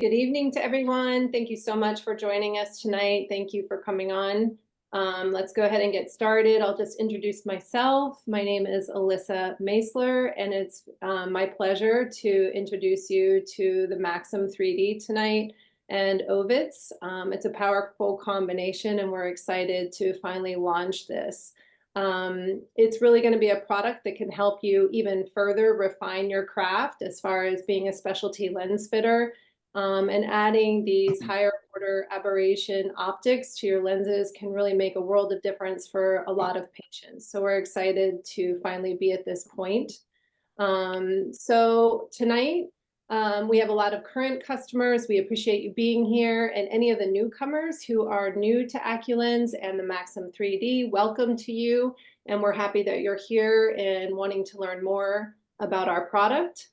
Good evening to everyone. Thank you so much for joining us tonight. Thank you for coming on. Let's go ahead and get started. I'll just introduce myself. My name is Alyssa Maesler, and it's my pleasure to introduce you to the MAXIM3D tonight and Ovitz. It's a powerful combination, and we're excited to finally launch this. It's really going to be a product that can help you even further refine your craft as far as being a specialty lens fitter. And adding these higher order aberration optics to your lenses can really make a world of difference for a lot of patients. So we're excited to finally be at this point. So tonight, we have a lot of current customers. We appreciate you being here, and any of the newcomers who are new to Acculens and the MAXIM3D, welcome to you. And we're happy that you're here and wanting to learn more about our product.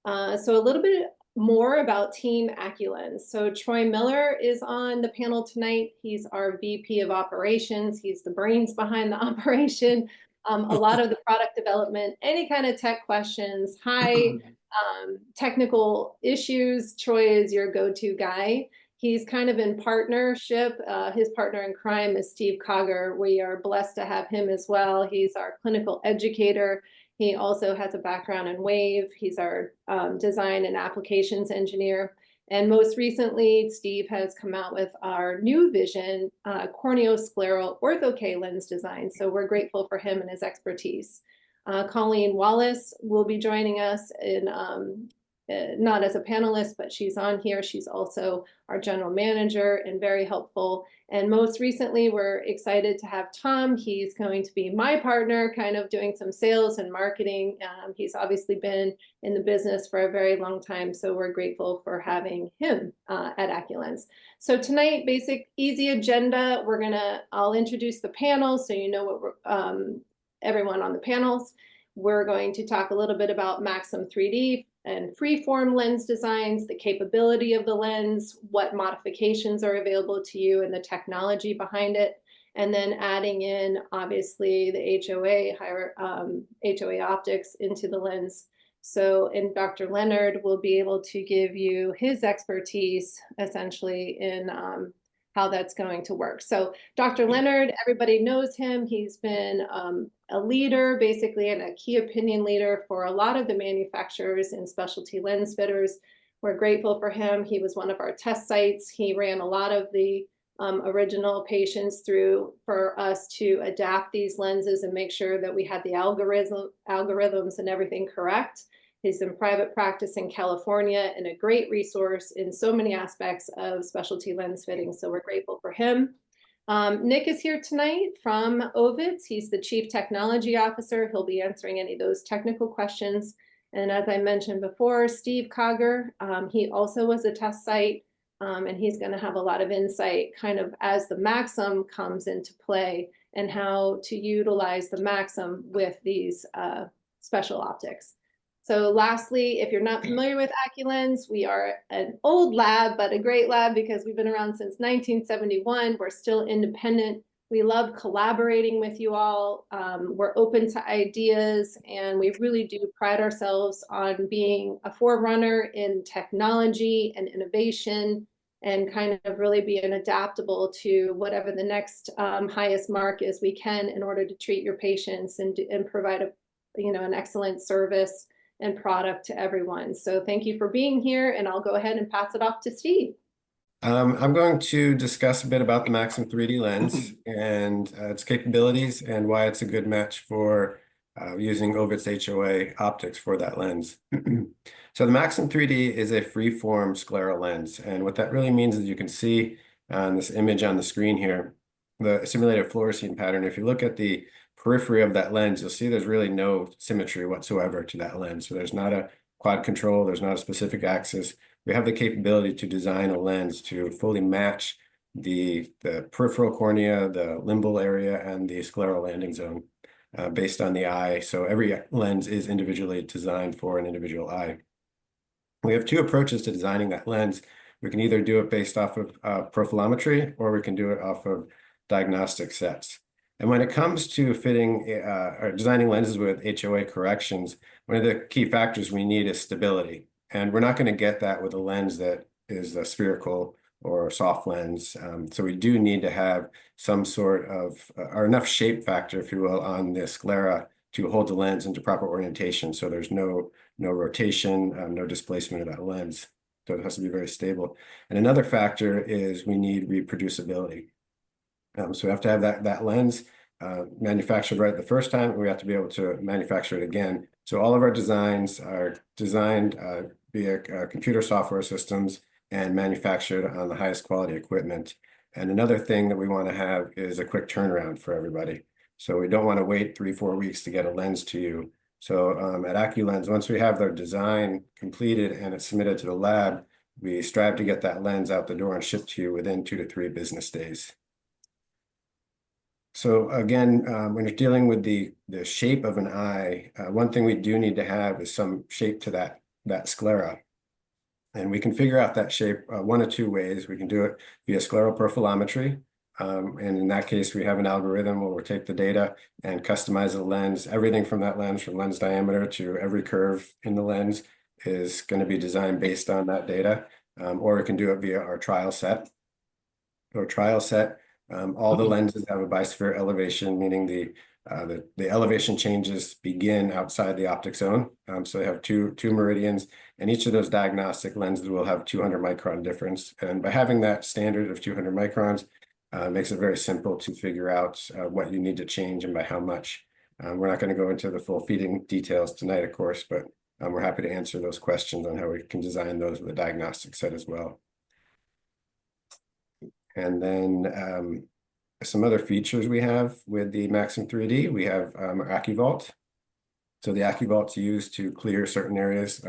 So a little bit more about Team Acculens. So Troy Miller is on the panel tonight. He's our VP of Operations. He's the brains behind the operation. A lot of the product development, any kind of tech questions, high technical issues, Troy is your go-to guy. He's kind of in partnership. His partner in crime is Steve Cogger. We are blessed to have him as well. He's our clinical educator. He also has a background in wave. He's our design and applications engineer. And most recently, Steve has come out with our new vision, corneoscleral ortho-K lens design. So we're grateful for him and his expertise. Colleen Wallace will be joining us in not as a panelist, but she's on here. She's also our general manager and very helpful. And most recently, we're excited to have Tom. He's going to be my partner, kind of doing some sales and marketing. He's obviously been in the business for a very long time, so we're grateful for having him at Acculens. So tonight, basic, easy agenda. I'll introduce the panel so you know what everyone on the panels. We're going to talk a little bit about MAXIM3D and freeform lens designs, the capability of the lens, what modifications are available to you, and the technology behind it. And then adding in, obviously, the HOA, higher HOA optics into the lens. So, and Dr. Leonard will be able to give you his expertise, essentially, in how that's going to work. So Dr. Leonard, everybody knows him. He's been a leader, basically, and a key opinion leader for a lot of the manufacturers and specialty lens fitters. We're grateful for him. He was one of our test sites. He ran a lot of the original patients through for us to adapt these lenses and make sure that we had the algorithms and everything correct. He's in private practice in California and a great resource in so many aspects of specialty lens fitting. So we're grateful for him. Nick is here tonight from Ovitz. He's the Chief Technology Officer. He'll be answering any of those technical questions. And as I mentioned before, Steve Cogger, he also was a test site, and he's going to have a lot of insight kind of as the MAXIM comes into play and how to utilize the MAXIM with these special optics. So lastly, if you're not familiar with Acculens, we are an old lab, but a great lab because we've been around since 1971. We're still independent. We love collaborating with you all. We're open to ideas, and we really do pride ourselves on being a forerunner in technology and innovation and kind of really being adaptable to whatever the next highest mark is we can in order to treat your patients and provide an excellent service and product to everyone. So thank you for being here, and I'll go ahead and pass it off to Steve. I'm going to discuss a bit about the MAXIM3D lens and its capabilities and why it's a good match for using Ovitz HOA optics for that lens. So the MAXIM3D is a freeform scleral lens, and what that really means is you can see on this image on the screen here, the simulated fluorescein pattern. If you look at the periphery of that lens, you'll see there's really no symmetry whatsoever to that lens. So there's not a quad control, there's not a specific axis. We have the capability to design a lens to fully match the peripheral cornea, the limbal area, and the scleral landing zone based on the eye. So every lens is individually designed for an individual eye. We have two approaches to designing that lens. We can either do it based off of profilometry, or we can do it off of diagnostic sets. And when it comes to fitting or designing lenses with HOA corrections, one of the key factors we need is stability. And we're not going to get that with a lens that is a spherical or soft lens. So we do need to have some sort of, or enough shape factor, if you will, on the sclera to hold the lens into proper orientation. So there's no rotation, no displacement of that lens. So it has to be very stable. And another factor is we need reproducibility. So we have to have that lens manufactured right the first time, and we have to be able to manufacture it again. So all of our designs are designed via computer software systems and manufactured on the highest quality equipment. And another thing that we want to have is a quick turnaround for everybody. So we don't want to wait 3-4 weeks to get a lens to you. So at Acculens, once we have their design completed and it's submitted to the lab, we strive to get that lens out the door and shipped to you within 2 to 3 business days. So again, when you're dealing with the shape of an eye, one thing we do need to have is some shape to that sclera. And we can figure out that shape one of 2 ways. We can do it via scleral profilometry. And in that case, we have an algorithm where we'll take the data and customize the lens. Everything from that lens, from lens diameter to every curve in the lens, is going to be designed based on that data. Or we can do it via our trial set. All the lenses have a bisphere elevation, meaning the elevation changes begin outside the optic zone. So they have two meridians, and each of those diagnostic lenses will have 200 micron difference. And by having that standard of 200 microns, makes it very simple to figure out what you need to change and by how much. We're not going to go into the full feeding details tonight, of course, but we're happy to answer those questions on how we can design those with a diagnostic set as well. And then some other features we have with the MAXIM3D, we have our AccuVault. So the AccuVault's used to clear certain areas,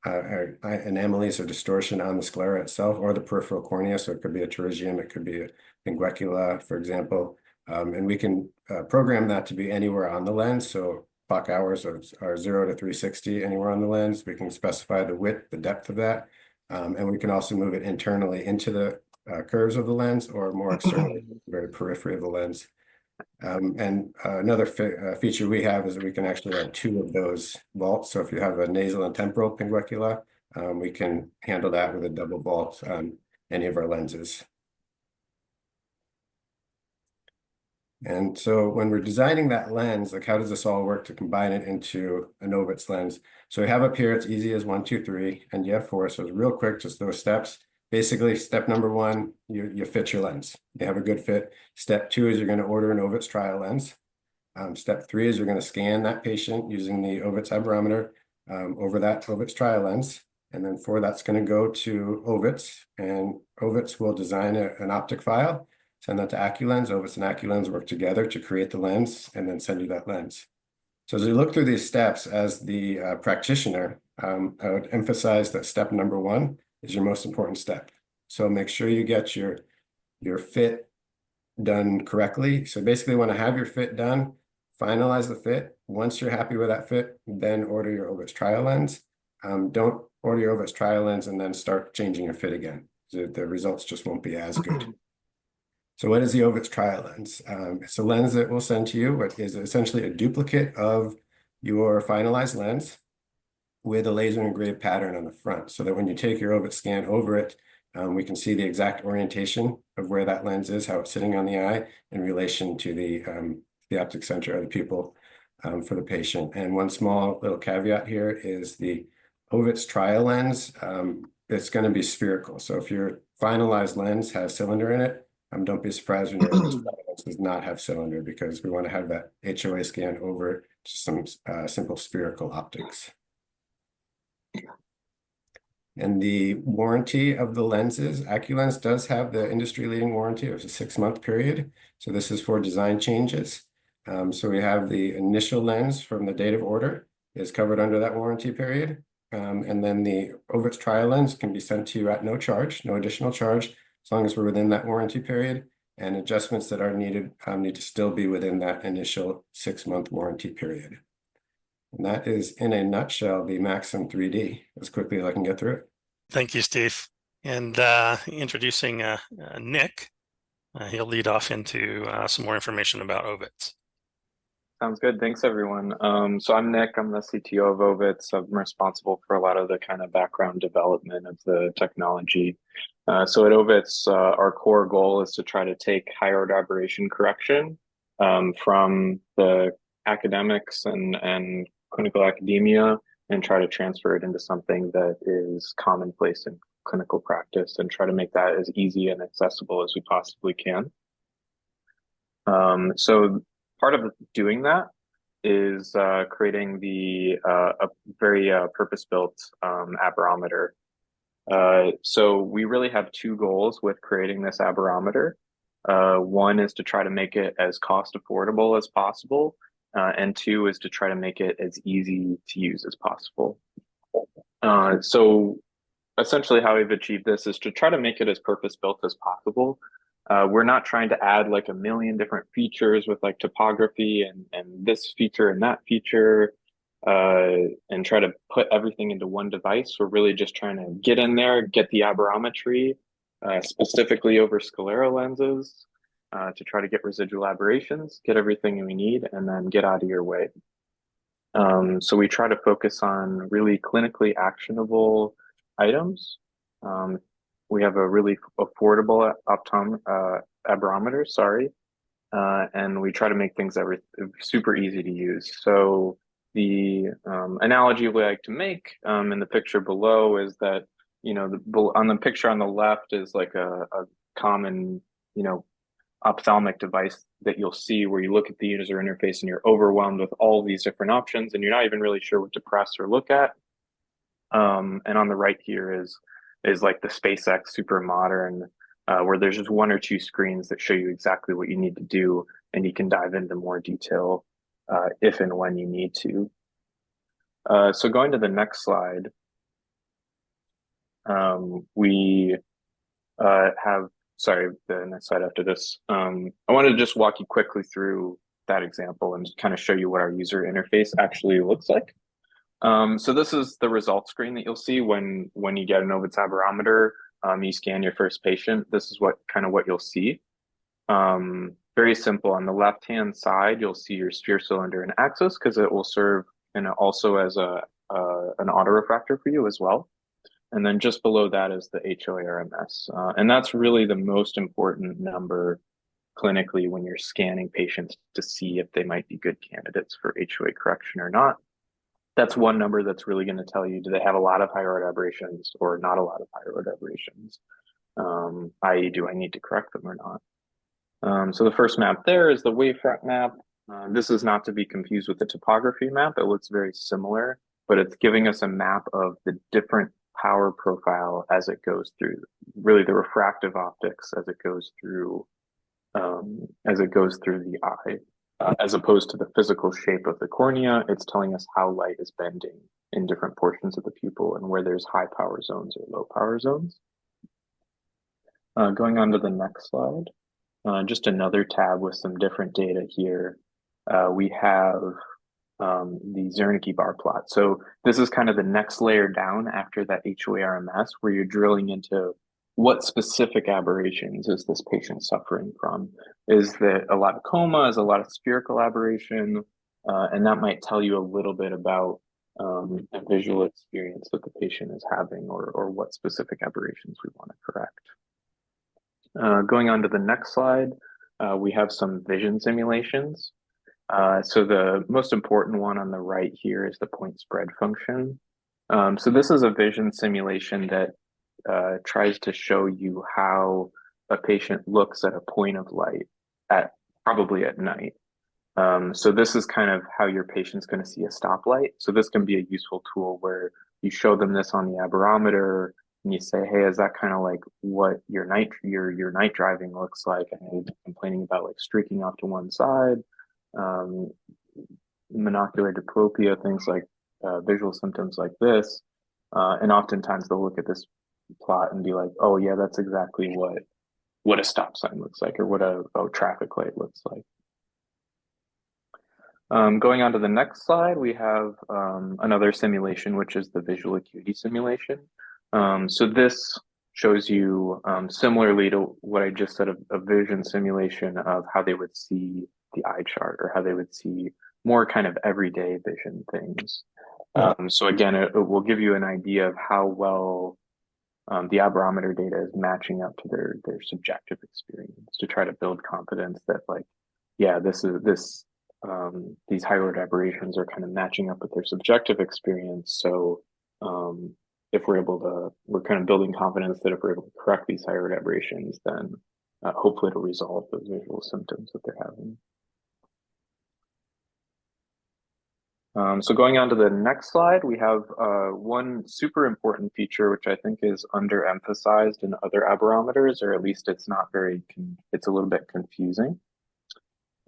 anomalies or distortion on the sclera itself or the peripheral cornea. So it could be a pterygium, it could be a pinguecula, for example. And we can program that to be anywhere on the lens. So clock hours are 0 to 360 anywhere on the lens. We can specify the width, the depth of that. And we can also move it internally into the curves of the lens or more externally, very periphery of the lens. And another feature we have is that we can actually have 2 of those vaults. So if you have a nasal and temporal pinguecula, we can handle that with a double vault on any of our lenses. And so when we're designing that lens, like how does this all work to combine it into an Ovitz lens? So we have up here, it's easy as 1, 2, 3, and you have 4. So it's real quick, just those steps. Basically, step number 1, you fit your lens. You have a good fit. Step 2 is you're going to order an Ovitz trial lens. Step 3 is you're going to scan that patient using the Ovitz aberrometer over that Ovitz trial lens. And then 4, that's going to go to Ovitz, and Ovitz will design an optic file, send that to Acculens. Ovitz and Acculens work together to create the lens and then send you that lens. So as you look through these steps as the practitioner, I would emphasize that step number 1 is your most important step. So make sure you get your fit done correctly. So basically, when I have your fit done, finalize the fit. Once you're happy with that fit, then order your Ovitz trial lens. Don't order your Ovitz trial lens and then start changing your fit again. The results just won't be as good. So what is the Ovitz trial lens? It's a lens that we'll send to you, which is essentially a duplicate of your finalized lens with a laser engraved pattern on the front, so that when you take your Ovitz scan over it, we can see the exact orientation of where that lens is, how it's sitting on the eye in relation to the optic center of the pupil for the patient. And one small little caveat here is the Ovitz trial lens, it's going to be spherical. So if your finalized lens has cylinder in it, don't be surprised when your Ovitz trial lens does not have cylinder, because we want to have that HOA scan over to some simple spherical optics. And the warranty of the lenses, Acculens does have the industry-leading warranty. It was a 6-month period. So this is for design changes. So we have the initial lens from the date of order is covered under that warranty period. And then the Ovitz trial lens can be sent to you at no charge, no additional charge, as long as we're within that warranty period. And adjustments that are needed need to still be within that initial 6-month warranty period. And that is, in a nutshell, the MAXIM3D, as quickly as I can get through it. Thank you, Steve. And introducing Nick, he'll lead off into some more information about Ovitz. Sounds good. Thanks, everyone. So I'm Nick. I'm the CTO of Ovitz. I'm responsible for a lot of the kind of background development of the technology. So at Ovitz, our core goal is to try to take higher order aberration correction from the academics and clinical academia and try to transfer it into something that is commonplace in clinical practice and try to make that as easy and accessible as we possibly can. So part of doing that is creating a very purpose-built aberrometer. So we really have two goals with creating this aberrometer. One is to try to make it as cost affordable as possible, and two is to try to make it as easy to use as possible. So essentially how we've achieved this is to try to make it as purpose-built as possible. We're not trying to add like a million different features with like topography and this feature and that feature and try to put everything into one device. We're really just trying to get in there, get the aberrometry specifically over scleral lenses to try to get residual aberrations, get everything we need, and then get out of your way. So we try to focus on really clinically actionable items. We have a really affordable aberrometer, and we try to make things super easy to use. So the analogy we like to make in the picture below is that, on the picture on the left is like a common, ophthalmic device that you'll see where you look at the user interface and you're overwhelmed with all these different options and you're not even really sure what to press or look at. And on the right here is like the SpaceX super modern, where there's just one or two screens that show you exactly what you need to do, and you can dive into more detail if and when you need to. So going to the next slide, we have, sorry, the next slide after this. I wanted to just walk you quickly through that example and kind of show you what our user interface actually looks like. So this is the results screen that you'll see when you get an Ovitz aberrometer. You scan your first patient. This is what you'll see. Very simple. On the left-hand side, you'll see your sphere, cylinder, and axis because it will serve also as an autorefractor for you as well. And then just below that is the HOA RMS. And that's really the most important number clinically when you're scanning patients to see if they might be good candidates for HOA correction or not. That's one number that's really going to tell you, do they have a lot of higher order aberrations or not a lot of higher order aberrations? I.e., do I need to correct them or not? So the first map there is the wavefront map. This is not to be confused with the topography map. It looks very similar, but it's giving us a map of the different power profile as it goes through, really the refractive optics as it goes through the eye. As opposed to the physical shape of the cornea, it's telling us how light is bending in different portions of the pupil and where there's high power zones or low power zones. Going on to the next slide, just another tab with some different data here. We have the Zernike bar plot. So this is kind of the next layer down after that HOA RMS, where you're drilling into what specific aberrations is this patient suffering from? Is that a lot of coma? Is a lot of spherical aberration? And that might tell you a little bit about the visual experience that the patient is having or what specific aberrations we want to correct. Going on to the next slide, we have some vision simulations. So the most important one on the right here is the point spread function. So this is a vision simulation that tries to show you how a patient looks at a point of light probably at night. So this is kind of how your patient's going to see a stoplight. So this can be a useful tool where you show them this on the aberrometer and you say, hey, is that kind of like what your night driving looks like? I know you're complaining about like streaking off to one side, monocular diplopia, things like visual symptoms like this. And oftentimes they'll look at this plot and be like, oh yeah, that's exactly what a stop sign looks like or what a traffic light looks like. Going on to the next slide, we have another simulation, which is the visual acuity simulation. So this shows you similarly to what I just said, a vision simulation of how they would see the eye chart, or how they would see more kind of everyday vision things. So again, it will give you an idea of how well the aberrometer data is matching up to their subjective experience, to try to build confidence that, like, yeah, these high order aberrations are kind of matching up with their subjective experience. So if we're kind of building confidence that if we're able to correct these high order aberrations, then hopefully it'll resolve those visual symptoms that they're having. So going on to the next slide, we have one super important feature, which I think is underemphasized in other aberrometers, or at least it's not very, it's a little bit confusing.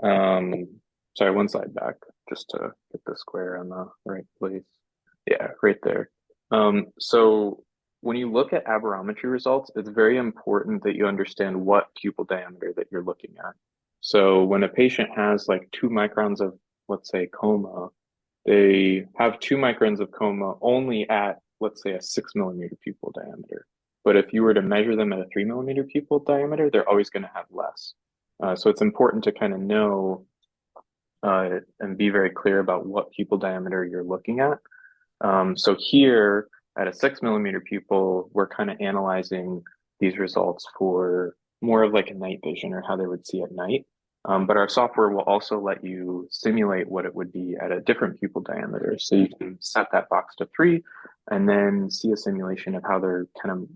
Sorry, one slide back, just to get the square in the right place. Yeah, right there. So when you look at aberrometry results, it's very important that you understand what pupil diameter that you're looking at. So when a patient has like 2 microns of, let's say, coma, they have 2 microns of coma only at, let's say, a 6 millimeter pupil diameter. But if you were to measure them at a 3 millimeter pupil diameter, they're always going to have less. So it's important to kind of know and be very clear about what pupil diameter you're looking at. So here at a 6 millimeter pupil, we're kind of analyzing these results for more of like a night vision, or how they would see at night. But our software will also let you simulate what it would be at a different pupil diameter. So you can set that box to 3 and then see a simulation of how they're kind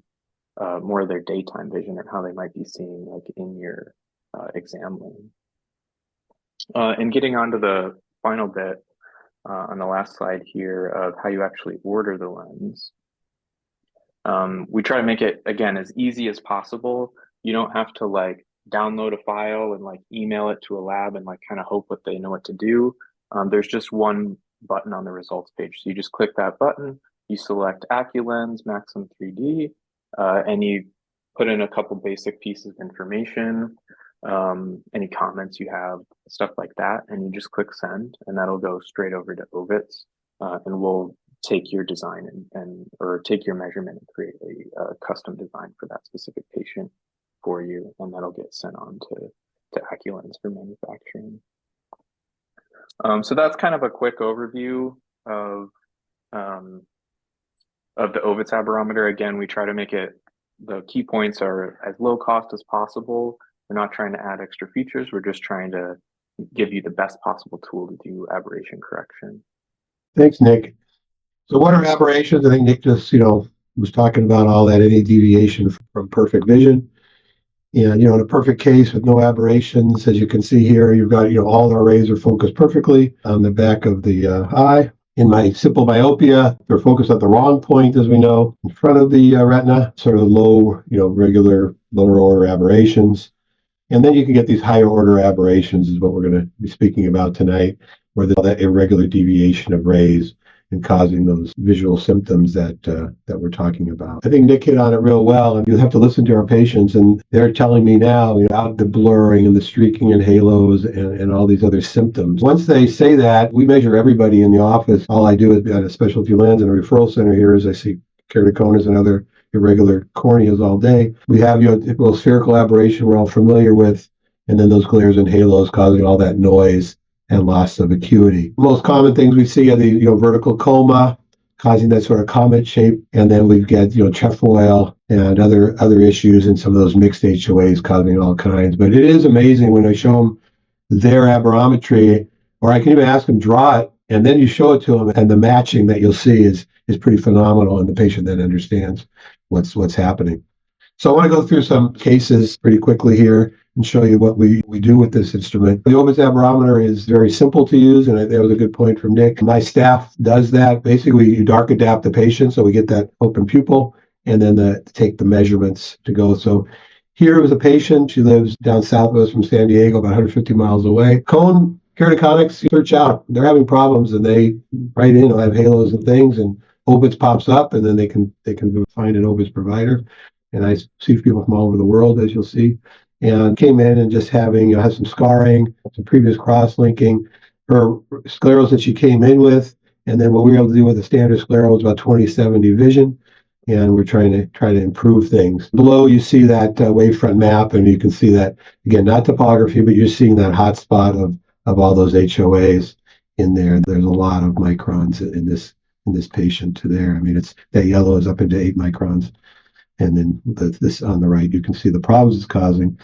of more of their daytime vision, or how they might be seeing like in your exam lane. And getting on to the final bit on the last slide here of how you actually order the lens. We try to make it, again, as easy as possible. You don't have to like download a file and like email it to a lab and like kind of hope that they know what to do. There's just one button on the results page. So you just click that button, you select Acculens, MAXIM3D, and you put in a couple basic pieces of information, any comments you have, stuff like that, and you just click send, and that'll go straight over to Ovitz, and we'll take your design or take your measurement and create a custom design for that specific patient for you, and that'll get sent on to Acculens for manufacturing. So that's kind of a quick overview of the Ovitz aberrometer. Again, we try to make it, the key points are as low cost as possible. We're not trying to add extra features. We're just trying to give you the best possible tool to do aberration correction. Thanks, Nick. So what are aberrations? I think Nick just, was talking about all that, any deviation from perfect vision. And, in a perfect case with no aberrations, as you can see here, you've got, all our rays are focused perfectly on the back of the eye. In my simple myopia, they're focused at the wrong point, as we know, in front of the retina, sort of low, regular lower order aberrations. And then you can get these higher order aberrations, is what we're going to be speaking about tonight, where there's that irregular deviation of rays and causing those visual symptoms that we're talking about. I think Nick hit on it real well, and you have to listen to our patients, and they're telling me now, about the blurring and the streaking and halos and all these other symptoms. Once they say that, we measure everybody in the office. All I do is at a specialty lens and a referral center here is I see keratoconus and other irregular corneas all day. We have typical spherical aberration we're all familiar with, and then those glares and halos causing all that noise and loss of acuity. The most common things we see are the vertical coma causing that sort of comet shape, and then we get trefoil and other issues, and some of those mixed HOAs causing all kinds. But it is amazing when I show them their aberrometry, or I can even ask them draw it, and then you show it to them, and the matching that you'll see is pretty phenomenal, and the patient then understands what's happening. So I want to go through some cases pretty quickly here and show you what we do with this instrument. The Ovitz aberrometer is very simple to use, and that was a good point from Nick. My staff does that. Basically, you dark adapt the patient so we get that open pupil, and then take the measurements to go. So here was a patient. She lives down south of us from San Diego, about 150 miles away. Cone keratoconics, search out. They're having problems, and they write in, I'll have halos and things, and Ovitz pops up, and then they can find an Ovitz provider. And I see people from all over the world, as you'll see, and came in and just having has some scarring, some previous cross-linking. Her sclerals that she came in with, and then what we were able to do with the standard scleral was about 20/70 vision, and we're trying to improve things. Below, you see that wavefront map, and you can see that, again, not topography, but you're seeing that hot spot of of all those HOAs in there. There's a lot of microns in this patient to there. I mean, it's that yellow is up into 8 microns. And then this on the right, you can see the problems it's causing.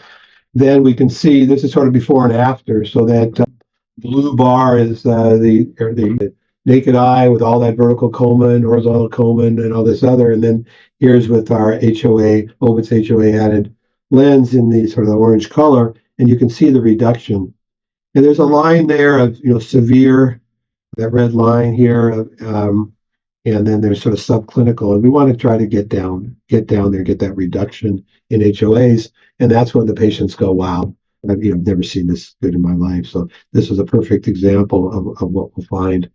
Then we can see this is sort of before and after. So that blue bar is the naked eye with all that vertical coma and horizontal coma and all this other. And then here's with our HOA, Ovitz HOA added lens in the sort of the orange color, and you can see the reduction. And there's a line there of severe, that red line here, and then there's sort of subclinical, and we want to try to get down there, get that reduction in HOAs, and that's when the patients go, wow, I've never seen this good in my life. So this is a perfect example of what we'll find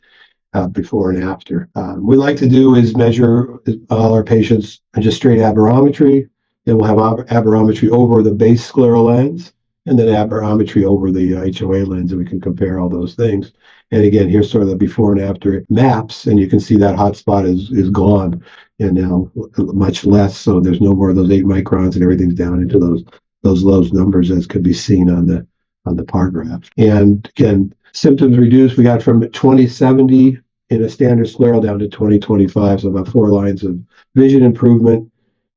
before and after. We like to do is measure all our patients just straight aberrometry, then we'll have aberrometry over the base scleral lens, and then aberrometry over the HOA lens, and we can compare all those things. And again, here's sort of the before and after maps, and you can see that hot spot is gone, and now much less. So there's no more of those 8 microns, and everything's down into those low numbers, as could be seen on the par graph. And again, symptoms reduced. We got from 20/70 in a standard scleral down to 20/25, so about 4 lines of vision improvement.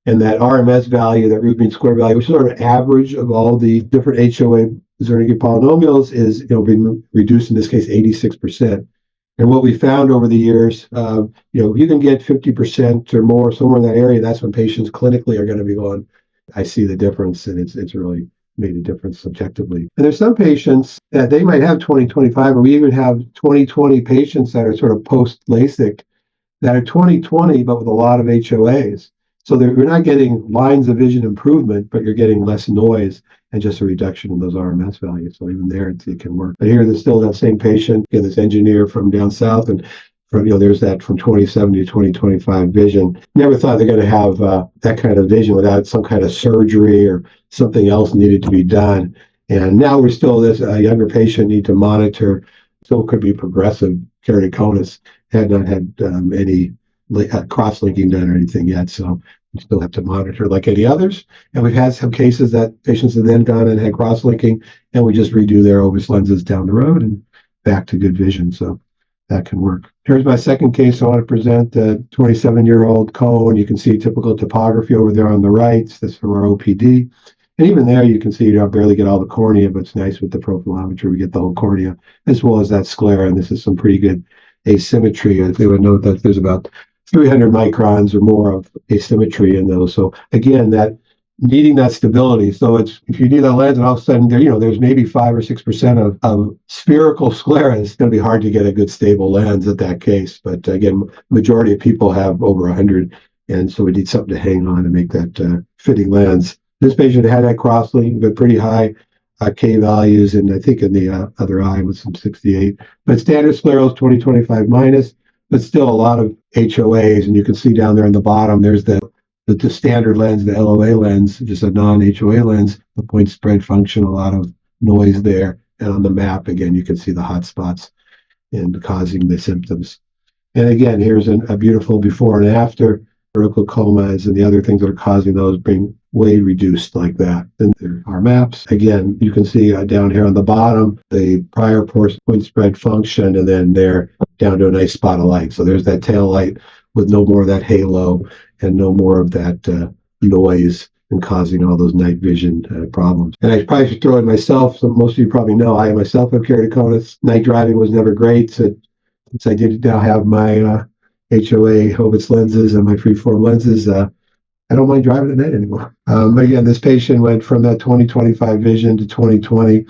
And that RMS value, that root mean square value, which is sort of average of all the different HOA Zernike polynomials, is being reduced, in this case 86%. And what we found over the years, you can get 50% or more somewhere in that area. That's when patients clinically are going to be going, I see the difference, and it's really made a difference subjectively. And there's some patients that they might have 20/25, or we even have 20/20 patients that are sort of post LASIK that are 20/20, but with a lot of HOAs. So you're not getting lines of vision improvement, but you're getting less noise and just a reduction in those RMS values. So even there, it can work. But here, there's still that same patient, this engineer from down south, and there's that from 20/70 to 20/25 vision. Never thought they're going to have that kind of vision without some kind of surgery or something else needed to be done. And now we're still a younger patient need to monitor. Still could be progressive keratoconus, had not had any cross-linking done or anything yet, so we still have to monitor like any others. And we've had some cases that patients have then gone and had cross-linking, and we just redo their Ovitz lenses down the road and back to good vision. So that can work. Here's my second case. I want to present the 27-year-old cone. You can see typical topography over there on the right. That's from our OPD. And even there, you can see you don't barely get all the cornea, but it's nice with the profilometry. We get the whole cornea, as well as that sclera. And this is some pretty good asymmetry. They would note that there's about 300 microns or more of asymmetry in those. So again, that needing that stability. So it's, if you need that lens and all of a sudden there's maybe 5 or 6% of spherical sclera, it's going to be hard to get a good stable lens at that case. But again, majority of people have over 100. And so we need something to hang on to make that fitting lens. This patient had that cross-link, but pretty high K values, and I think in the other eye was some 68. But standard scleral is 20/25 minus, but still a lot of HOAs, and you can see down there in the bottom, there's the standard lens, the LOA lens, just a non-HOA lens, the point spread function, a lot of noise there. And on the map, again, you can see the hot spots and causing the symptoms. And again, here's a beautiful before and after. Vertical comas and the other things that are causing those being way reduced like that. Then there are maps. Again, you can see down here on the bottom, the prior point spread function, and then they're down to a nice spot of light. So there's that tail light with no more of that halo and no more of that noise and causing all those night vision problems. And I probably should throw in myself, so most of you probably know, I myself have keratoconus. Night driving was never great. So since I did now have my HOA Ovitz lenses and my freeform lenses, I don't mind driving at night anymore. Again, this patient went from that 20/25 vision to 20/20,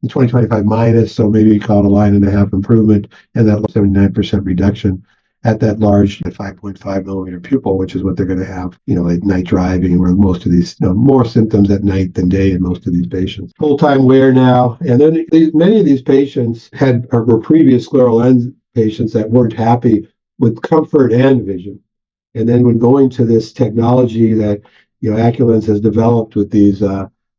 20/25 minus, so maybe you call it a 1.5 improvement, and that 79% reduction at that large 5.5 millimeter pupil, which is what they're going to have, like night driving, where most of these, more symptoms at night than day in most of these patients. Full-time wear now, and then many of these patients were previous scleral lens patients that weren't happy with comfort and vision. And then when going to this technology that, Acculens has developed with these,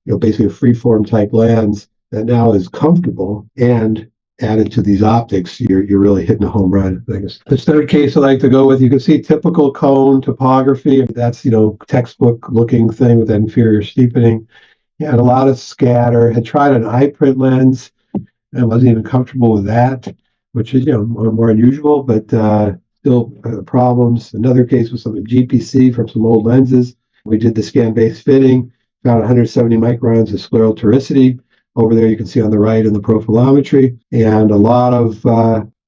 basically a freeform type lens that now is comfortable and added to these optics, you're really hitting a home run. The third case I like to go with, you can see typical cone topography. That's, textbook looking thing with that inferior steepening. Had a lot of scatter, had tried an eye print lens, I wasn't even comfortable with that, which is, more unusual, but still problems. Another case was some GPC from some old lenses. We did the scan-based fitting, found 170 microns of scleral toricity. Over there, you can see on the right in the profilometry, and a lot of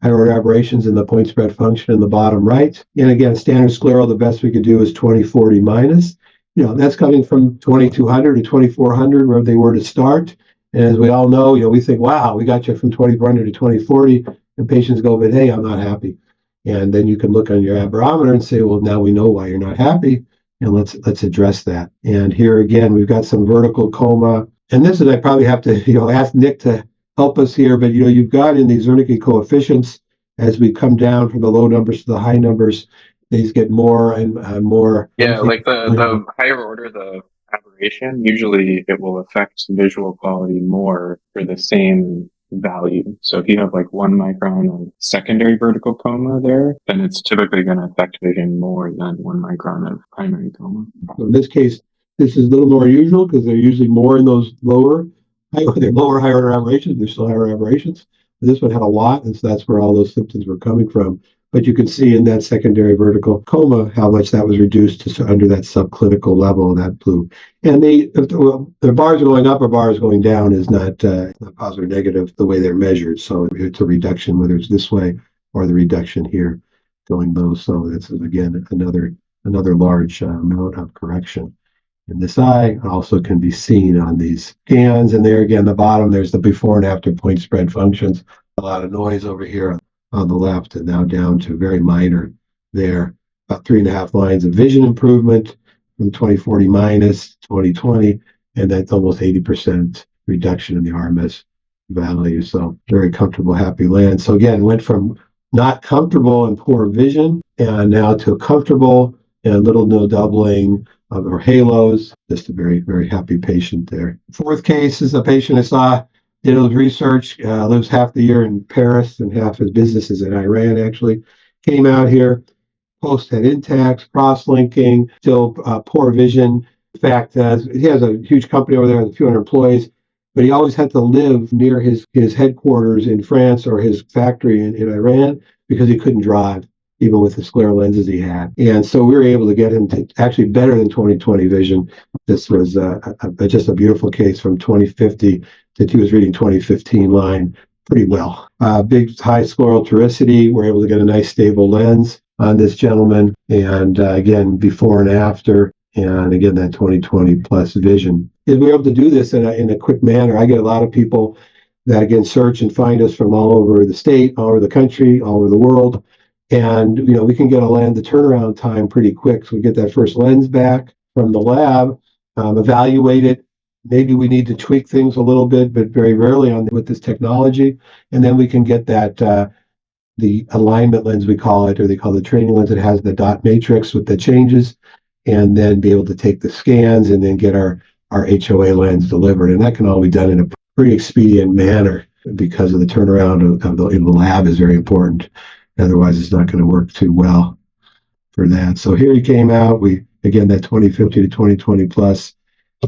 high-order aberrations in the point spread function in the bottom right. And again, standard scleral, the best we could do is 2040 minus. That's coming from 2200 to 2400, where they were to start. And as we all know, we think, wow, we got you from 2400 to 2040, and patients go, but hey, I'm not happy. And then you can look on your aberrometer and say, well, now we know why you're not happy, and let's address that. And here again, we've got some vertical coma. And this is, I probably have to, ask Nick to help us here, but you've got in these Wernicke coefficients, as we come down from the low numbers to the high numbers, these get more and more. Yeah, like the higher order the aberration, usually it will affect visual quality more for the same value. So if you have like 1 micron of secondary vertical coma there, then it's typically going to affect vision more than 1 micron of primary coma. So in this case, this is a little more usual because they're usually more in those higher order aberrations. They're still higher aberrations. But this one had a lot, and so that's where all those symptoms were coming from. But you can see in that secondary vertical coma how much that was reduced to under that subclinical level, that blue. And the bars are going up or bars going down is not positive or negative the way they're measured. So it's a reduction, whether it's this way or the reduction here going low. So that's, again, another large amount of correction. And this eye also can be seen on these scans. And there again, the bottom, there's the before and after point spread functions. A lot of noise over here on the left, and now down to very minor there. About 3.5 lines of vision improvement from 2040 minus 2020, and that's almost 80% reduction in the RMS value. So very comfortable, happy land. So again, went from not comfortable and poor vision, and now to comfortable and little no doubling of our halos. Just a very, very happy patient there. Fourth case is a patient I saw, did his research, lives half the year in Paris and half his business is in Iran, actually. Came out here, post head intact, cross-linking, still poor vision. In fact, he has a huge company over there with a few hundred employees, but he always had to live near his headquarters in France or his factory in Iran because he couldn't drive, even with the scleral lenses he had. And so we were able to get him to actually better than 20/20 vision. This was just a beautiful case from 2050 that he was reading 2015 line pretty well. Big high scleral toricity. We're able to get a nice stable lens on this gentleman. And again, before and after. And again, that 20/20 plus vision. If we're able to do this in a quick manner, I get a lot of people that, again, search and find us from all over the state, all over the country, all over the world. And, we can get the turnaround time pretty quick. So we get that first lens back from the lab, evaluate it. Maybe we need to tweak things a little bit, but very rarely with this technology. And then we can get that, the alignment lens, we call it, or they call it the training lens. It has the dot matrix with the changes, and then be able to take the scans and then get our HOA lens delivered. And that can all be done in a pretty expedient manner because of the turnaround in the lab is very important. Otherwise, it's not going to work too well for that. So here he came out. Again, that 2050 to 2020 plus.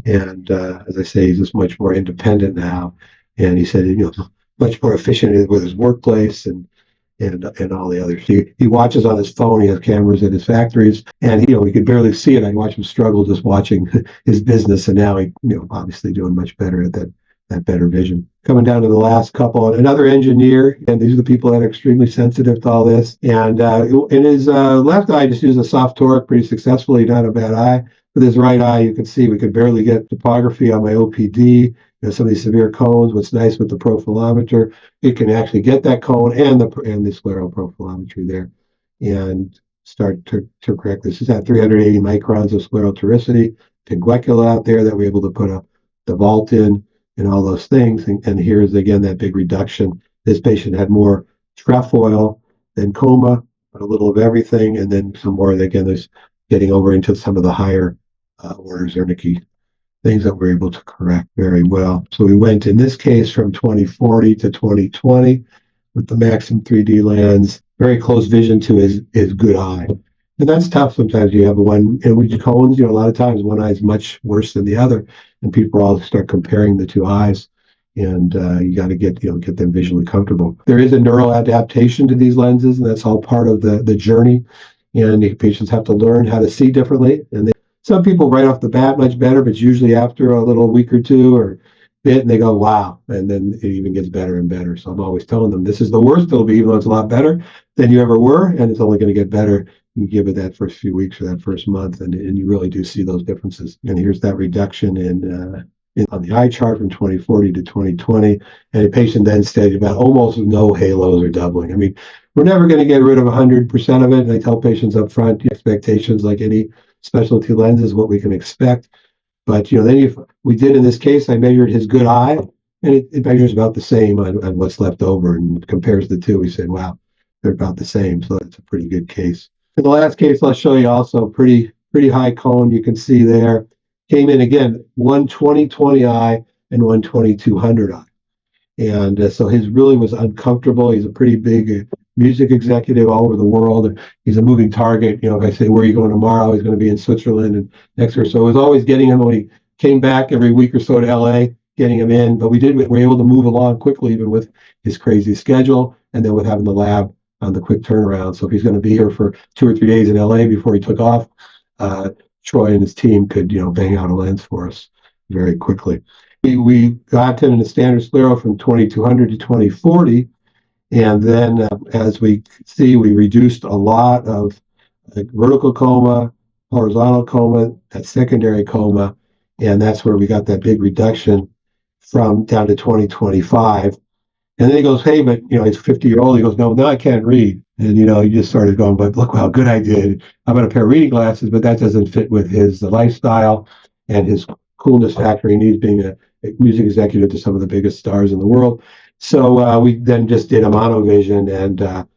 And as I say, he's just much more independent now. And he said, much more efficient with his workplace and all the others. He watches on his phone. He has cameras at his factories, and we could barely see it. I watch him struggle just watching his business, and now he, obviously doing much better at that better vision. Coming down to the last couple, another engineer, and these are the people that are extremely sensitive to all this. And in his left eye, just used a soft toric pretty successfully, not a bad eye. With his right eye, you can see we could barely get topography on my OPD. Some of these severe cones. What's nice with the profilometer, it can actually get that cone and the scleral profilometry there, and start to correct this. It's at 380 microns of scleral toricity, pinguecula out there that we're able to put the vault in and all those things. And here's again that big reduction. This patient had more trefoil than coma, but a little of everything, and then some more. Again, there's getting over into some of the higher orders, Wernicke things that we're able to correct very well. So we went in this case from 2040 to 2020 with the MAXIM3D lens, very close vision to his good eye. And that's tough sometimes. You have one, and with cones, a lot of times one eye is much worse than the other, and people all start comparing the two eyes. And you got to get them visually comfortable. There is a neural adaptation to these lenses, and that's all part of the journey. And the patients have to learn how to see differently. And some people right off the bat much better, but it's usually after a little week or two or bit, and they go, wow. And then it even gets better and better. So I'm always telling them this is the worst it'll be, even though it's a lot better than you ever were. And it's only going to get better. You give it that first few weeks or that first month, and you really do see those differences. And here's that reduction on the eye chart from 2040 to 2020. And the patient then stated about almost no halos or doubling. I mean, we're never going to get rid of 100% of it. And I tell patients up front, expectations like any specialty lens is what we can expect. But then if we did in this case, I measured his good eye, and it measures about the same on what's left over and compares the two. We said, wow, they're about the same. So that's a pretty good case. In the last case, I'll show you also pretty high cone. You can see there came in again, 120/20 eye and 120/200 eye. And so his really was uncomfortable. He's a pretty big music executive all over the world. He's a moving target. If I say, where are you going tomorrow? He's going to be in Switzerland and next year. So it was always getting him when he came back every week or so to LA, getting him in. But we were able to move along quickly, even with his crazy schedule, and then with having the lab on the quick turnaround. So if he's going to be here for 2 or 3 days in LA before he took off, Troy and his team could, bang out a lens for us very quickly. We got him in a standard scleral from 2200 to 2040. And then as we see, we reduced a lot of vertical coma, horizontal coma, that secondary coma. And that's where we got that big reduction from down to 2025. And then he goes, hey, but, he's 50-year-old. He goes, no, I can't read. And, he just started going, but look how good I did. I'm going to pair reading glasses, but that doesn't fit with his lifestyle and his coolness factor. He needs being a music executive to some of the biggest stars in the world. So we then just did a monovision, and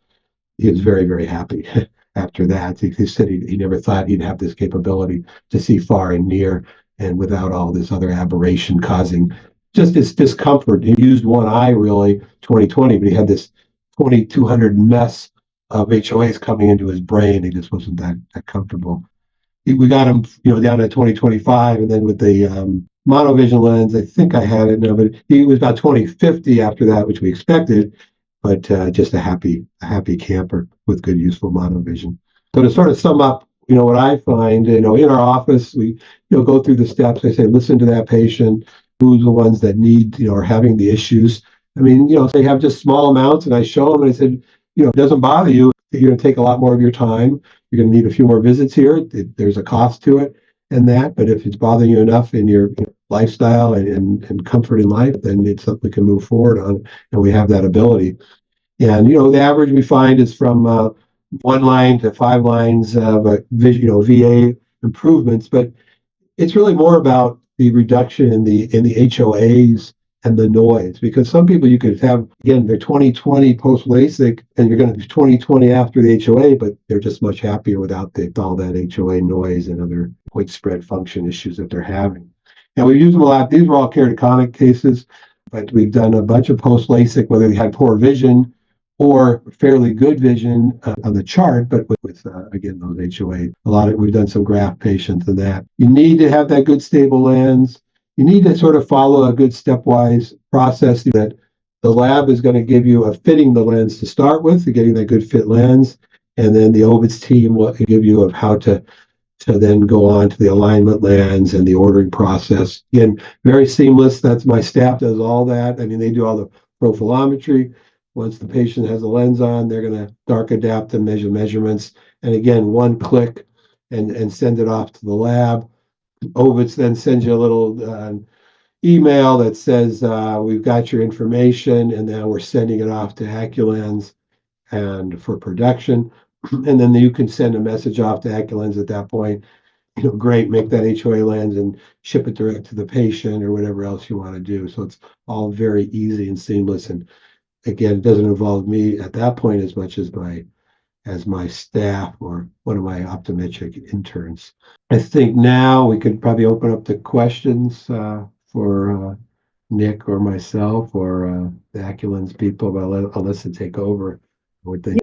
he was very, very happy after that. He said he never thought he'd have this capability to see far and near and without all this other aberration causing just this discomfort. He used one eye really 2020, but he had this 2200 mess of HOAs coming into his brain. He just wasn't that comfortable. We got him, down to 2025, and then with the monovision lens, I think I had it now, but he was about 2050 after that, which we expected, but just a happy camper with good, useful monovision. So to sort of sum up, what I find, in our office, we, go through the steps. I say, listen to that patient, who's the ones that need, are having the issues. I mean, they have just small amounts, and I show them, and I said, it doesn't bother you. You're going to take a lot more of your time. You're going to need a few more visits here. There's a cost to it and that, but if it's bothering you enough in your lifestyle and comfort in life, then it's something we can move forward on, and we have that ability. And, the average we find is from 1 line to 5 lines of VA improvements, but it's really more about the reduction in the HOAs and the noise, because some people you could have, again, they're 20/20 post LASIK, and you're going to be 20/20 after the HOA, but they're just much happier without all that HOA noise and other point spread function issues that they're having. And we use them a lot. These were all keratoconic cases, but we've done a bunch of post LASIK, whether they had poor vision or fairly good vision on the chart, but with again, those HOA. We've done some graft patients and that. You need to have that good stable lens. You need to sort of follow a good stepwise process that the lab is going to give you a fitting the lens to start with, getting that good fit lens, and then the Ovitz team will give you of how to then go on to the alignment lens and the ordering process. Again, very seamless. That's my staff does all that. I mean, they do all the profilometry. Once the patient has a lens on, they're going to dark adapt and measure measurements. And again, one click and send it off to the lab. Ovitz then sends you a little email that says, we've got your information, and now we're sending it off to Acculens and for production. And then you can send a message off to Acculens at that point. Great, make that HOA lens and ship it direct to the patient or whatever else you want to do. So it's all very easy and seamless. And again, it doesn't involve me at that point as much as my staff or one of my optometric interns. I think now we could probably open up the questions for Nick or myself or the Acculens people, but I'll let Alyssa take over.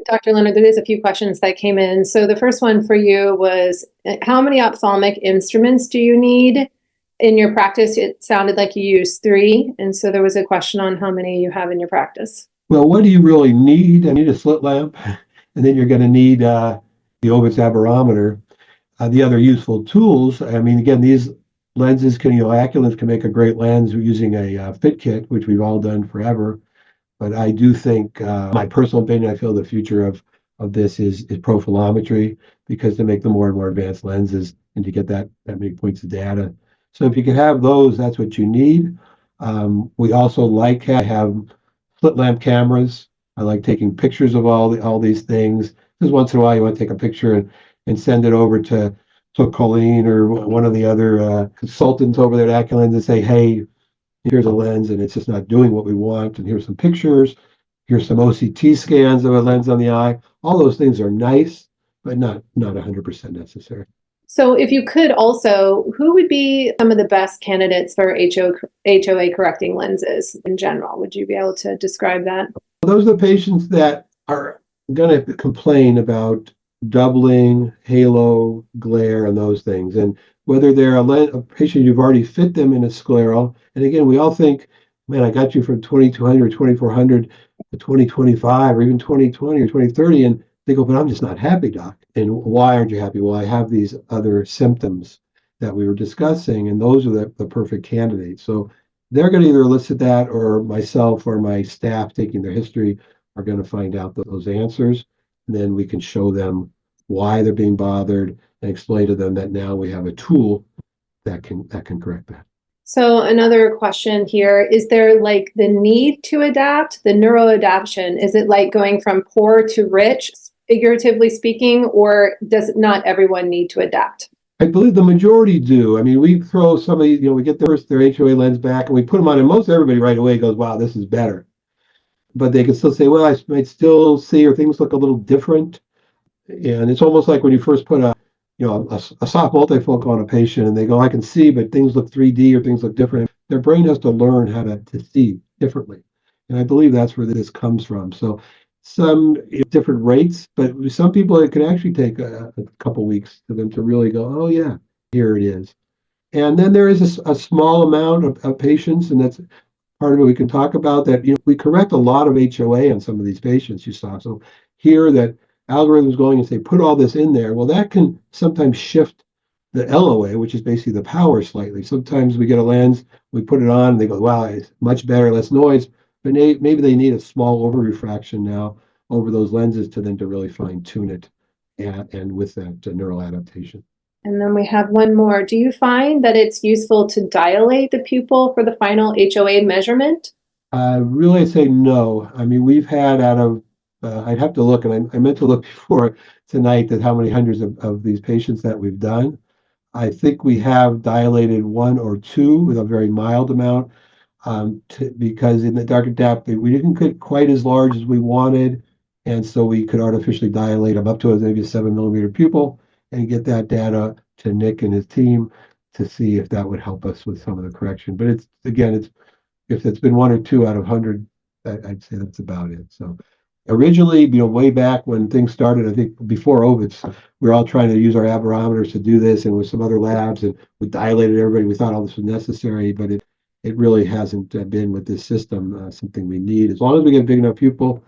Dr. Leonard, there is a few questions that came in. So the first one for you was, how many ophthalmic instruments do you need? In your practice, it sounded like you used 3. And so there was a question on how many you have in your practice. Well, what do you really need? I need a slit lamp, and then you're going to need the Ovitz aberrometer. The other useful tools, I mean, again, these lenses can, Acculens can make a great lens using a fit kit, which we've all done forever. But I do think, my personal opinion, I feel the future of this is profilometry, because to make the more and more advanced lenses and to get that many points of data. So if you can have those, that's what you need. We also like to have slit lamp cameras. I like taking pictures of all these things. Just once in a while, you want to take a picture and send it over to Colleen or one of the other consultants over there at Acculens and say, hey, here's a lens and it's just not doing what we want. And here's some pictures. Here's some OCT scans of a lens on the eye. All those things are nice, but not 100% necessary. So if you could also, who would be some of the best candidates for HOA correcting lenses in general? Would you be able to describe that? Those are the patients that are going to complain about doubling, halo, glare, and those things. And whether they're a patient you've already fit them in a scleral, and again, we all think, man, I got you from 2200 or 2400 to 2025 or even 2020 or 2030, and they go, but I'm just not happy, doc. And why aren't you happy? Well, I have these other symptoms that we were discussing, and those are the perfect candidates. So they're going to either elicit that, or myself or my staff taking their history are going to find out those answers. And then we can show them why they're being bothered and explain to them that now we have a tool that can correct that. So another question here, is there like the need to adapt, the neuroadaptation? Is it like going from poor to rich, figuratively speaking, or does not everyone need to adapt? I believe the majority do. I mean, we throw somebody, we get their HOA lens back and we put them on, and most everybody right away goes, wow, this is better. But they can still say, well, I might still see, or things look a little different. And it's almost like when you first put a soft multifocal on a patient and they go, I can see, but things look 3D or things look different. Their brain has to learn how to see differently. And I believe that's where this comes from. So some different rates, but some people, it can actually take a couple weeks for them to really go, oh yeah, here it is. And then there is a small amount of patients, and that's part of it we can talk about, that we correct a lot of HOA on some of these patients you saw. So here that algorithms going and say, put all this in there. Well, that can sometimes shift the LOA, which is basically the power, slightly. Sometimes we get a lens, we put it on, and they go, wow, it's much better, less noise. But maybe they need a small over refraction now over those lenses to really fine tune it, and with that neural adaptation. And then we have one more. Do you find that it's useful to dilate the pupil for the final HOA measurement? Really, I'd say no. I mean, we've had out of, I'd have to look, and I meant to look before tonight at how many hundreds of these patients that we've done. I think we have dilated 1 or 2 with a very mild amount, because in the dark adapt, we didn't get quite as large as we wanted. And so we could artificially dilate them up to maybe a 7-millimeter pupil and get that data to Nick and his team to see if that would help us with some of the correction. But it's if it's been 1 or 2 out of 100, I'd say that's about it. So originally, way back when things started, I think before Ovitz, we were all trying to use our aberrometers to do this, and with some other labs, and we dilated everybody. We thought all this was necessary, but it really hasn't been with this system something we need. As long as we get a big enough pupil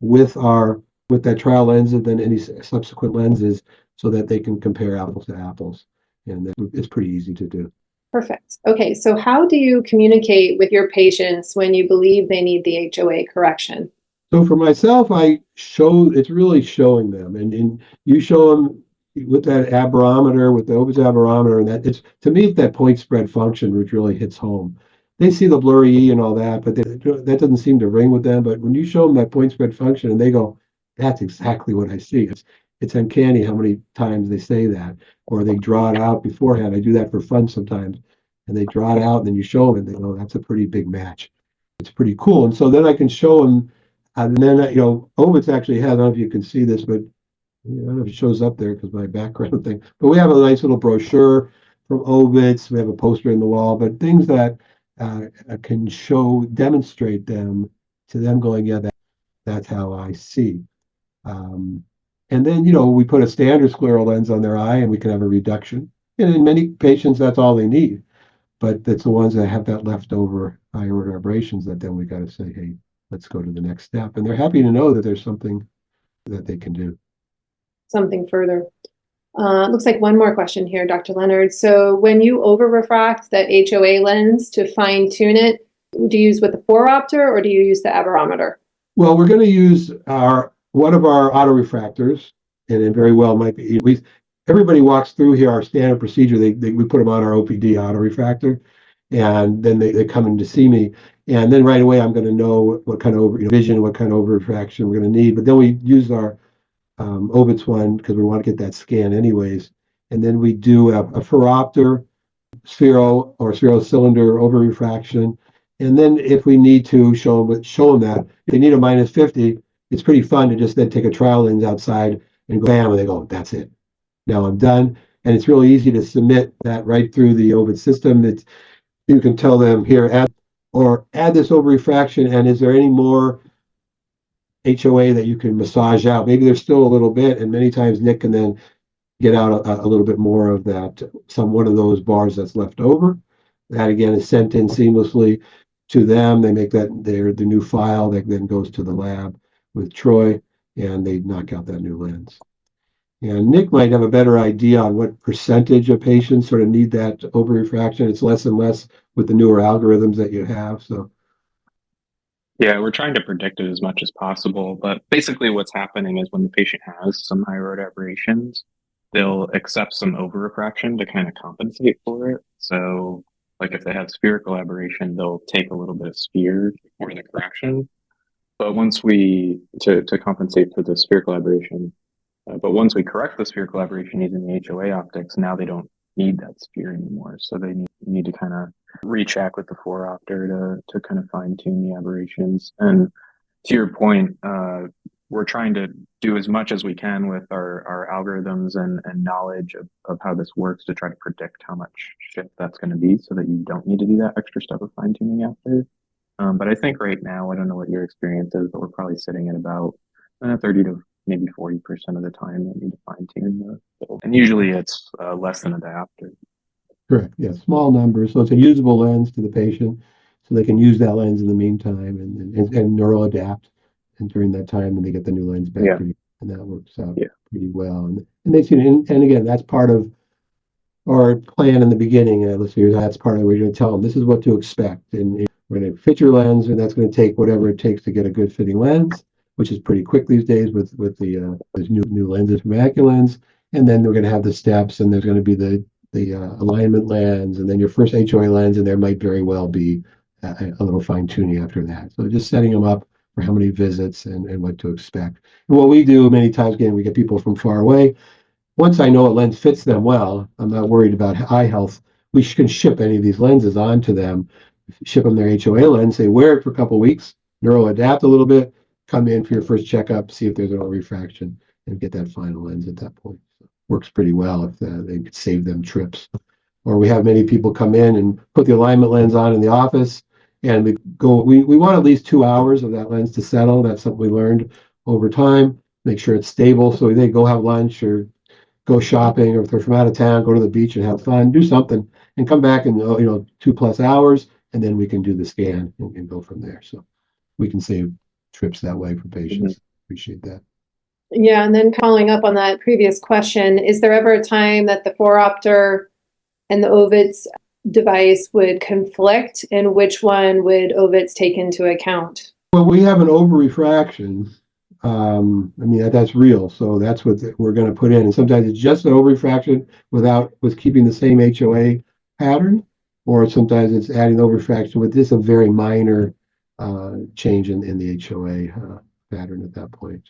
with that trial lens and then any subsequent lenses, so that they can compare apples to apples, and it's pretty easy to do. Perfect. Okay, so how do you communicate with your patients when you believe they need the HOA correction? So for myself, it's really showing them, and you show them with that aberrometer, with the Ovitz aberrometer, and that to me, it's that point spread function which really hits home. They see the blurry E and all that, but that doesn't seem to ring with them. But when you show them that point spread function and they go, that's exactly what I see. It's uncanny how many times they say that, or they draw it out beforehand. I do that for fun sometimes, and they draw it out, and then you show them, and they go, that's a pretty big match. It's pretty cool. And so then I can show them, and then, Ovitz actually has, I don't know if you can see this, but I don't know if it shows up there because my background thing, but we have a nice little brochure from Ovitz. We have a poster in the wall, but things that can demonstrate them to them going, yeah, that's how I see. And then, we put a standard scleral lens on their eye, and we can have a reduction. And in many patients, that's all they need. but it's the ones that have that leftover high order aberrations that then we got to say, hey, let's go to the next step. And they're happy to know that there's something that they can do. Something further. Looks like one more question here, Dr. Leonard. So when you over refract that HOA lens to fine tune it, do you use with the 4-opter or do you use the aberrometer? Well, we're going to use one of our auto refractors, and it very well might be. Everybody walks through here our standard procedure. We put them on our OPD auto refractor, and then they come in to see me, and then right away I'm going to know what kind of vision, what kind of over refraction we're going to need. But then we use our Ovitz one because we want to get that scan anyways, and then we do a 4-opter spheral or spheral cylinder over refraction. And then if we need to show them that, if they need a -50, it's pretty fun to just then take a trial lens outside and go bam, and they go, that's it. Now I'm done. And it's really easy to submit that right through the Ovitz system. You can tell them here, add this over refraction, and is there any more HOA that you can massage out? Maybe there's still a little bit, and many times Nick can then get out a little bit more of that, one of those bars that's left over. That again is sent in seamlessly to them. They make that the new file that then goes to the lab with Troy, and they knock out that new lens. And Nick might have a better idea on what percentage of patients sort of need that over refraction. It's less and less with the newer algorithms that you have. So yeah, we're trying to predict it as much as possible, but basically what's happening is when the patient has some high order aberrations, they'll accept some over refraction to kind of compensate for it. So like if they have spherical aberration, they'll take a little bit of sphere for the correction. But once to compensate for the spherical aberration, but once we correct the spherical aberration using the HOA optics, now they don't need that sphere anymore. So they need to kind of recheck with the 4-opter to kind of fine tune the aberrations. And to your point, we're trying to do as much as we can with our algorithms and knowledge of how this works to try to predict how much shift that's going to be so that you don't need to do that extra step of fine tuning after. But I think right now, I don't know what your experience is, but we're probably sitting at about 30 to maybe 40% of the time that need to fine tune and usually it's less than a diopter. correct, yeah, small numbers. So it's a usable lens to the patient, so they can use that lens in the meantime and neural adapt. And during that time, and they get the new lens back, and that works out pretty well. And they see, and again, that's part of our plan in the beginning. That's part of we're going to tell them this is what to expect, and we're going to fit your lens, and that's going to take whatever it takes to get a good fitting lens, which is pretty quick these days with the these new lenses from Acculens. And then we're going to have the steps, and there's going to be the alignment lens, and then your first HOA lens, and there might very well be a little fine tuning after that. So just setting them up for how many visits and what to expect. And what we do many times, again, we get people from far away. Once I know a lens fits them well, I'm not worried about eye health. We can ship any of these lenses onto them, ship them their HOA lens, say wear it for a couple of weeks, neural adapt a little bit, come in for your first checkup, see if there's an over-refraction, and get that final lens at that point. So works pretty well if they could save them trips. Or we have many people come in and put the alignment lens on in the office, and we want at least 2 hours of that lens to settle. That's something we learned over time. Make sure it's stable, so they go have lunch or go shopping, or if they're from out of town, go to the beach and have fun, do something, and come back in 2+ hours, and then we can do the scan and go from there. So we can save trips that way for patients. Mm-hmm. Appreciate that. Yeah, and then following up on that previous question, is there ever a time that the 4-opter and the Ovitz device would conflict, and which one would Ovitz take into account? Well, we have an over refraction. That's real. So that's what we're going to put in. And sometimes it's just an over refraction with keeping the same HOA pattern, or sometimes it's adding over refraction with just a very minor change in the HOA pattern at that point.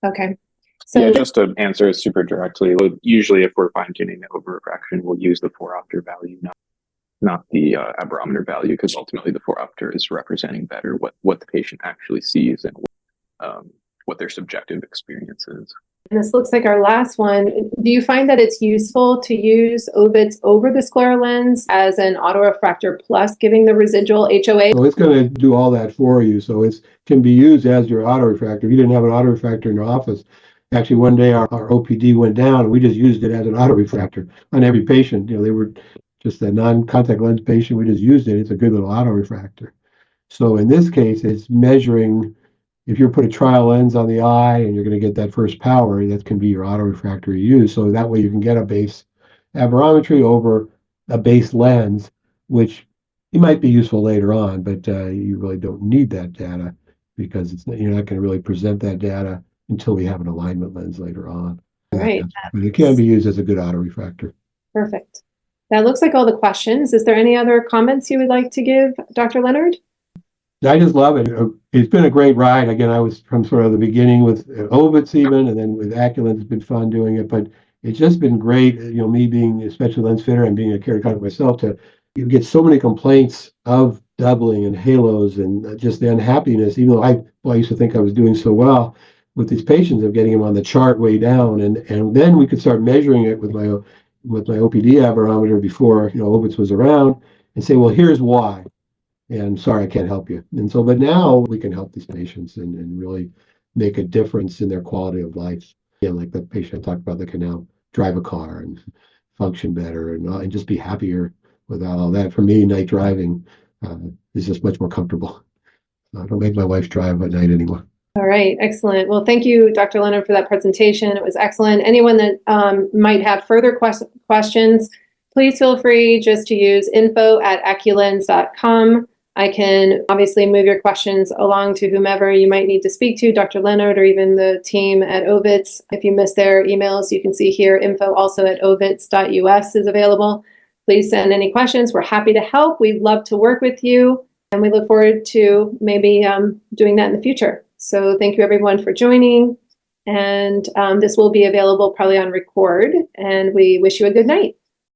Okay. So yeah, just to answer it super directly, usually if we're fine tuning the over refraction, we'll use the 4-opter value, not the aberrometer value, because ultimately the 4-opter is representing better what the patient actually sees and what their subjective experience is. And this looks like our last one. Do you find that it's useful to use Ovitz over the scleral lens as an autorefractor plus giving the residual HOA? So it's going to do all that for you. So it can be used as your autorefractor. If you didn't have an autorefractor in your office, actually one day our OPD went down and we just used it as an autorefractor on every patient. They were just a non-contact lens patient. We just used it. It's a good little autorefractor. So in this case, it's measuring, if you put a trial lens on the eye and you're going to get that first power, that can be your autorefractor you use. So that way you can get a base aberrometry over a base lens, which it might be useful later on, but you really don't need that data because you're not going to really present that data until we have an alignment lens later on. All right. But it can be used as a good autorefractor. Perfect. That looks like all the questions. Is there any other comments you would like to give, Dr. Leonard? I just love it. It's been a great ride. Again, I was from sort of the beginning with Ovitz even, and then with Acculens, it's been fun doing it, but it's just been great, me being a special lens fitter and being a keratocontic myself, you get so many complaints of doubling and halos and just the unhappiness, even though I used to think I was doing so well with these patients of getting them on the chart way down. And then we could start measuring it with my OPD aberrometer before, Ovitz was around and say, well, here's why. And sorry, I can't help you. And so, but now we can help these patients and really make a difference in their quality of life. Again, like the patient I talked about that can now drive a car and function better and just be happier without all that. For me, night driving is just much more comfortable. I don't make my wife drive at night anymore. All right, excellent. Well, thank you, Dr. Leonard, for that presentation. It was excellent. Anyone that might have further questions, please feel free just to use info@acculens.com. I can obviously move your questions along to whomever you might need to speak to, Dr. Leonard, or even the team at Ovitz. If you missed their emails, you can see here, info also at ovitz.us is available. Please send any questions. We're happy to help. We'd love to work with you, and we look forward to maybe doing that in the future. So thank you, everyone, for joining. And this will be available probably on record, and we wish you a good night.